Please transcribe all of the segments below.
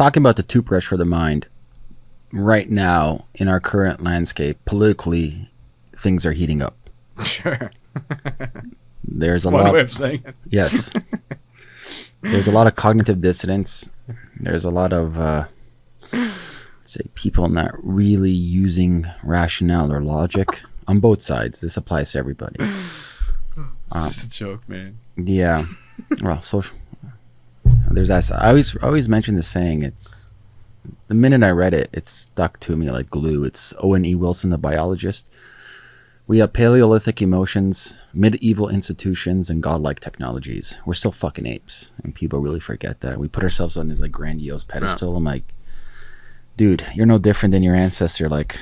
talking about the toothbrush for the mind. Right now, in our current landscape, politically, things are heating up. Sure. There's a One lot. way of saying it. Yes. There's a lot of cognitive dissonance. There's a lot of, say, people not really using rationale or logic on both sides. This applies to everybody. It's just a joke, man. Yeah. Well, social. There's that. I always mention the saying. It's the minute I read it, it stuck to me like glue. It's Owen E. Wilson, the biologist. We have Paleolithic emotions, medieval institutions, and godlike technologies. We're still fucking apes, and people really forget that. We put ourselves on this like grandiose pedestal. I'm like, dude, you're no different than your ancestor like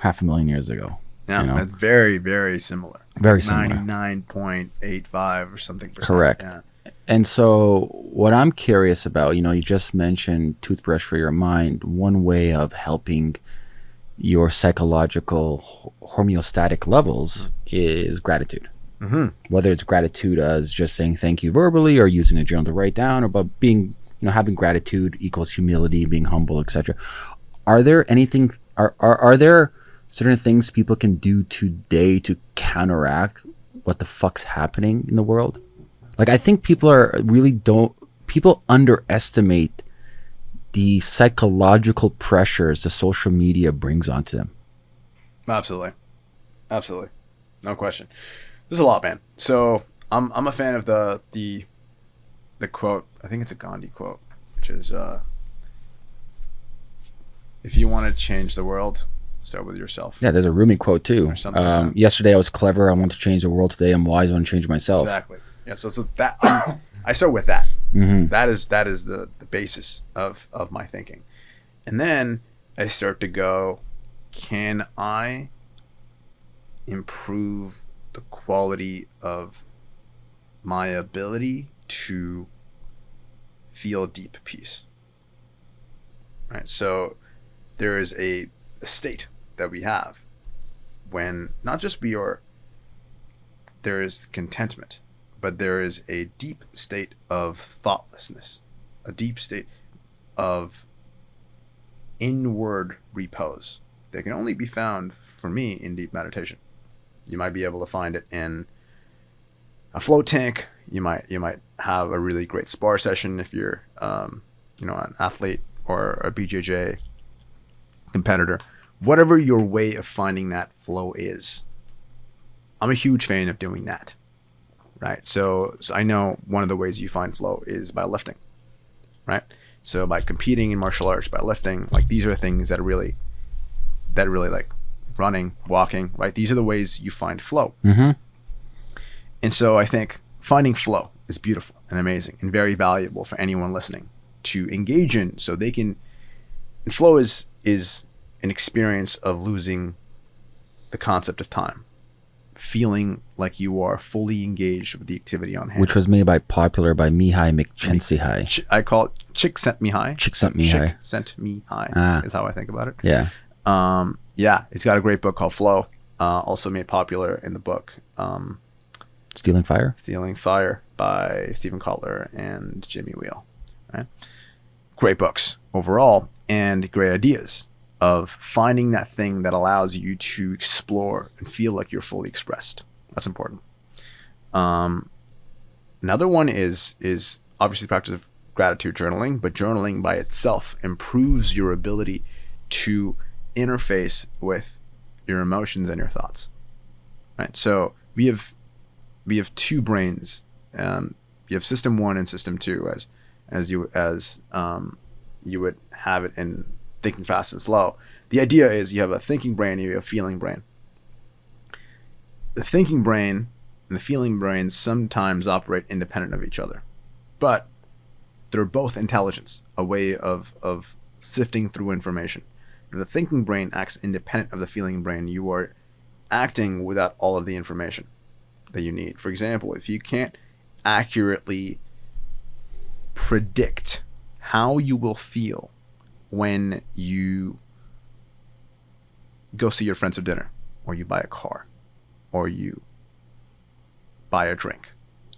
500,000 years ago. Yeah, you know? that's very, very similar. Very similar. 99.85 or something percent. Correct. Yeah. And so what I'm curious about, you just mentioned toothbrush for your mind. One way of helping your psychological homeostatic levels is gratitude. Mm-hmm. Whether it's gratitude as just saying thank you verbally or using a journal to write down, or about being, having gratitude equals humility, being humble, etc. Are there certain things people can do today to counteract what the fuck's happening in the world? Like, I think people underestimate the psychological pressures the social media brings onto them. Absolutely. No question. There's a lot, man. So I'm a fan of the quote. I think it's a Gandhi quote, which is if you want to change the world, start with yourself. Yeah, there's a Rumi quote too. Or something like that. Yesterday I was clever. I want to change the world. Today I'm wise. I want to change myself. Exactly. Yeah. So that I start with that. Mm-hmm. That is the basis of my thinking, and then I start to go, can I improve the quality of my ability to feel deep peace? Right. So there is a state that we have when not just there is contentment, but there is a deep state of thoughtlessness, a deep state of inward repose that can only be found, for me, in deep meditation. You might be able to find it in a float tank. You might have a really great spar session if you're an athlete or a BJJ competitor. Whatever your way of finding that flow is, I'm a huge fan of doing that. Right. So I know one of the ways you find flow is by lifting. Right. So by competing in martial arts, by lifting, like these are things that really like running, walking, right? These are the ways you find flow. Mm-hmm. And so I think finding flow is beautiful and amazing and very valuable for anyone listening to engage in, so they can. And flow is an experience of losing the concept of time, feeling like you are fully engaged with the activity on hand. Which was made popular by Mihai Csikszentmihalyi. I call it Chick Sent Me High. Csikszentmihalyi. Chick Sent Me High is how I think about it. Yeah. He's got a great book called Flow, also made popular in the book Stealing Fire? Stealing Fire by Stephen Kotler and Jimmy Wheel. Right? Great books overall, and great ideas of finding that thing that allows you to explore and feel like you're fully expressed. That's important. Another one is obviously the practice of gratitude journaling, but journaling by itself improves your ability to interface with your emotions and your thoughts. Right? So we have two brains. You have system 1 and system 2 as you would have it in Thinking Fast and Slow. The idea is you have a thinking brain and you have a feeling brain. The thinking brain and the feeling brain sometimes operate independent of each other, but they're both intelligence, a way of sifting through information. If the thinking brain acts independent of the feeling brain, you are acting without all of the information that you need. For example, if you can't accurately predict how you will feel when you go see your friends for dinner, or you buy a car, or you buy a drink,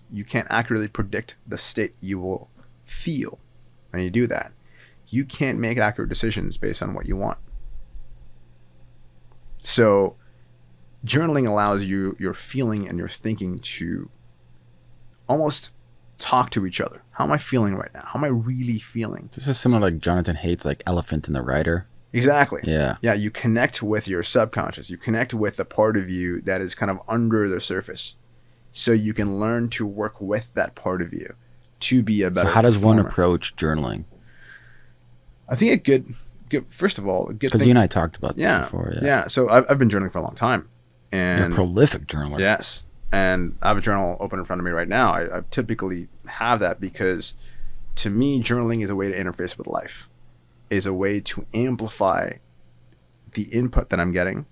you can't accurately predict the state you will feel when you do that. you can't make accurate decisions based on what you want. So journaling allows you your feeling and your thinking to almost talk to each other. How am I feeling right now? How am I really feeling? This is similar like Jonathan Haidt's like Elephant in the Rider. Exactly. Yeah. Yeah, you connect with your subconscious. You connect with the part of you that is kind of under the surface. So you can learn to work with that part of you to be a better So how does one performer. approach journaling? I think first of all, a good Because thing. you and I talked about this Yeah. before. Yeah. So I've been journaling for a long time. You're And a prolific journaler. yes. And I have a journal open in front of me right now. I typically have that because to me, journaling is a way to interface with life, is a way to amplify the input that I'm getting,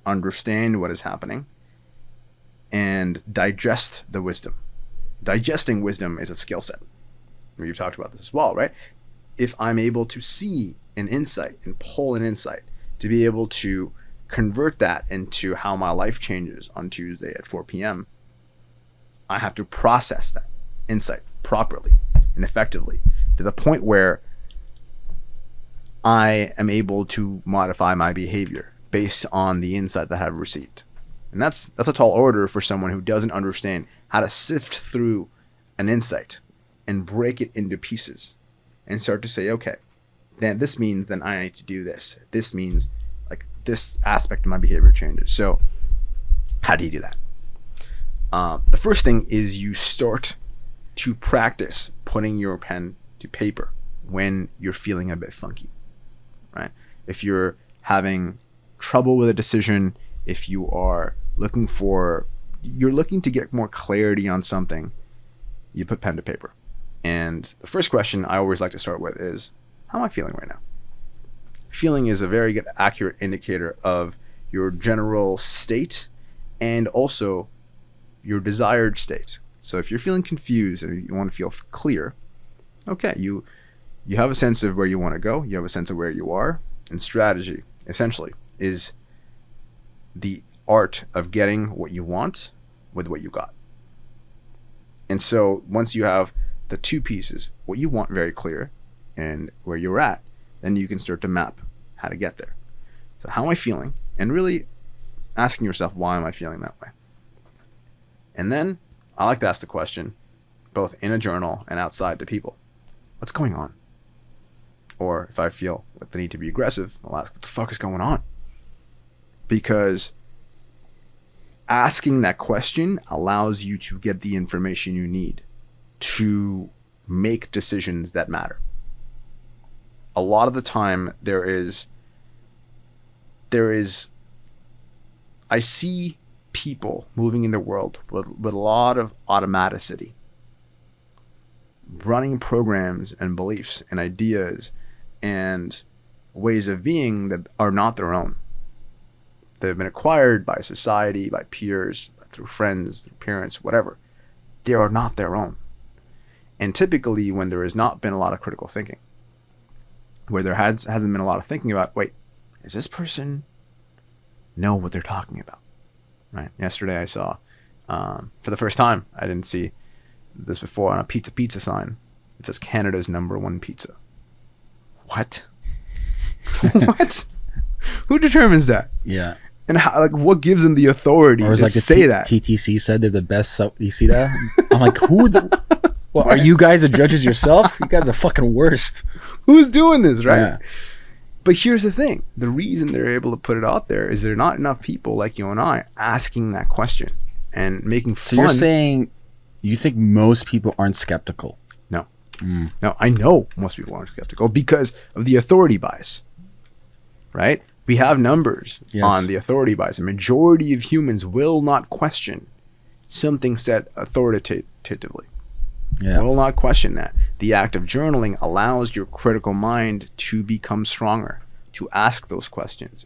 understand what is happening, and digest the wisdom. Digesting wisdom is a skill set. We've talked about this as well, right? If I'm able to see an insight and pull an insight, to be able to convert that into how my life changes on Tuesday at 4 p.m., I have to process that insight properly and effectively to the point where I am able to modify my behavior based on the insight that I've received. And that's a tall order for someone who doesn't understand how to sift through an insight and break it into pieces and start to say, okay, then this means then I need to do this. This means like this aspect of my behavior changes. So how do you do that? The first thing is you start to practice putting your pen to paper when you're feeling a bit funky, right? If you're having trouble with a decision, if you are you're looking to get more clarity on something, you put pen to paper. And the first question I always like to start with is, how am I feeling right now? Feeling is a very good, accurate indicator of your general state and also your desired state. So if you're feeling confused and you want to feel clear, okay, you have a sense of where you want to go, you have a sense of where you are, and strategy, essentially, is the art of getting what you want with what you got. And so once you have the two pieces, what you want very clear and where you're at, then you can start to map how to get there. So how am I feeling? And really asking yourself, why am I feeling that way? And then I like to ask the question, both in a journal and outside to people, what's going on? Or if I feel like the need to be aggressive, I'll ask, what the fuck is going on? Because asking that question allows you to get the information you need to make decisions that matter. A lot of the time I see people moving in the world with a lot of automaticity, running programs and beliefs and ideas and ways of being that are not their own. They've been acquired by society, by peers, through friends, through parents, whatever. They are not their own. And typically when there has not been a lot of critical thinking, where there hasn't been a lot of thinking about, wait, does this person know what they're talking about? Right? Yesterday I saw, for the first time, I didn't see this before, on a pizza sign, it says Canada's #1 pizza. What? What? Who determines that? Yeah. And how, like, what gives them the authority Or it's to like say that? TTC said they're the best. You see that? I'm like, who the... Well, are you guys the judges yourself? You guys are fucking worst. Who's doing this, right? Yeah. But here's the thing. The reason they're able to put it out there is there are not enough people like you and I asking that question and making So fun. you're saying you think most people aren't skeptical? No. Mm. No, I know most people aren't skeptical because of the authority bias, right? We have numbers Yes. on the authority bias. A majority of humans will not question something said authoritatively. Yeah. Will not question that. The act of journaling allows your critical mind to become stronger, to ask those questions.